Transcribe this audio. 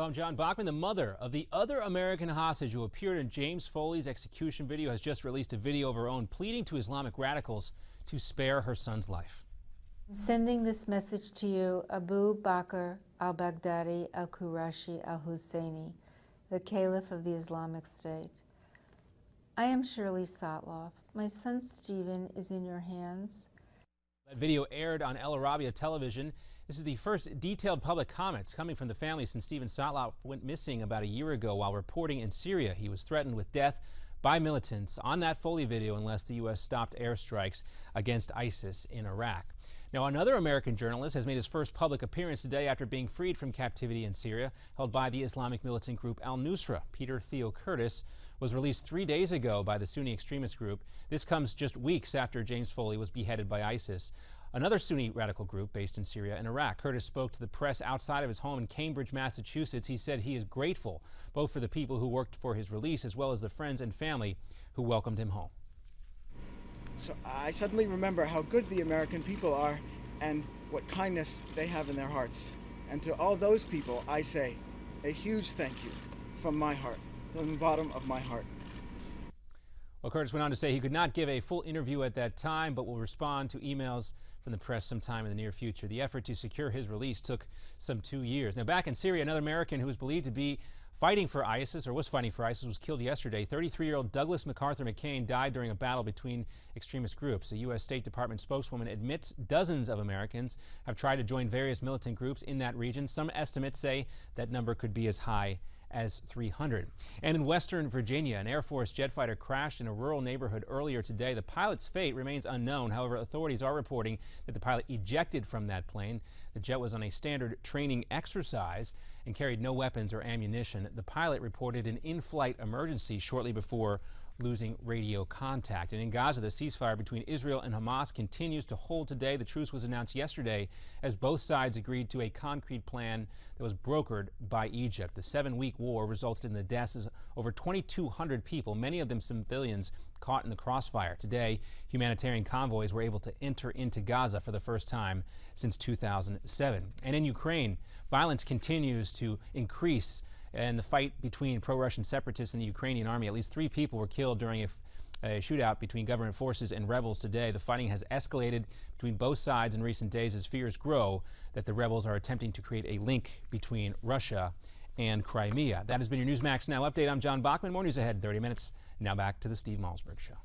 Hello, I'm John Bachman. The mother of the other American hostage who appeared in James Foley's execution video has just released a video of her own pleading to Islamic radicals to spare her son's life. I'm sending this message to you, Abu Bakr al-Baghdadi al-Qurashi al-Husseini, the Caliph of the Islamic State. I am Shirley Sotloff. My son Stephen is in your hands. That video aired on El Arabiya television. This is the first detailed public comments coming from the family since Stephen Sotloff went missing about a year ago while reporting in Syria. He was threatened with death by militants on that Foley video unless the U.S. stopped airstrikes against ISIS in Iraq. Now, another American journalist has made his first public appearance today after being freed from captivity in Syria, held by the Islamic militant group al-Nusra. Peter Theo Curtis was released 3 days ago by the Sunni extremist group. This comes just weeks after James Foley was beheaded by ISIS, another Sunni radical group based in Syria and Iraq. Curtis spoke to the press outside of his home in Cambridge, Massachusetts. He said he is grateful both for the people who worked for his release as well as the friends and family who welcomed him home. So I suddenly remember how good the American people are and what kindness they have in their hearts. And to all those people, I say a huge thank you from my heart, from the bottom of my heart. Well, Curtis went on to say he could not give a full interview at that time, but will respond to emails from the press sometime in the near future. The effort to secure his release took some 2 years. Now, back in Syria, another American who is believed to be fighting for ISIS, or was fighting for ISIS, was killed yesterday. 33-year-old Douglas MacArthur McCain died during a battle between extremist groups. A U.S. State Department spokeswoman admits dozens of Americans have tried to join various militant groups in that region. Some estimates say that number could be as high as 300. And in Western Virginia, an Air Force jet fighter crashed in a rural neighborhood earlier today. The pilot's fate remains unknown. However, authorities are reporting that the pilot ejected from that plane. The jet was on a standard training exercise and carried no weapons or ammunition. The pilot reported an in-flight emergency shortly before losing radio contact. And in Gaza, the ceasefire between Israel and Hamas continues to hold today. The truce was announced yesterday as both sides agreed to a concrete plan that was brokered by Egypt. The 7-week war resulted in the deaths of over 2,200 people, many of them civilians caught in the crossfire. Today, humanitarian convoys were able to enter into Gaza for the first time since 2007. And in Ukraine, violence continues to increase in the fight between pro-Russian separatists and the Ukrainian army. At least 3 people were killed during a shootout between government forces and rebels today. The fighting has escalated between both sides in recent days as fears grow that the rebels are attempting to create a link between Russia and Crimea. That has been your Newsmax Now update. I'm John Bachman. More news ahead in 30 minutes. Now back to the Steve Malzberg Show.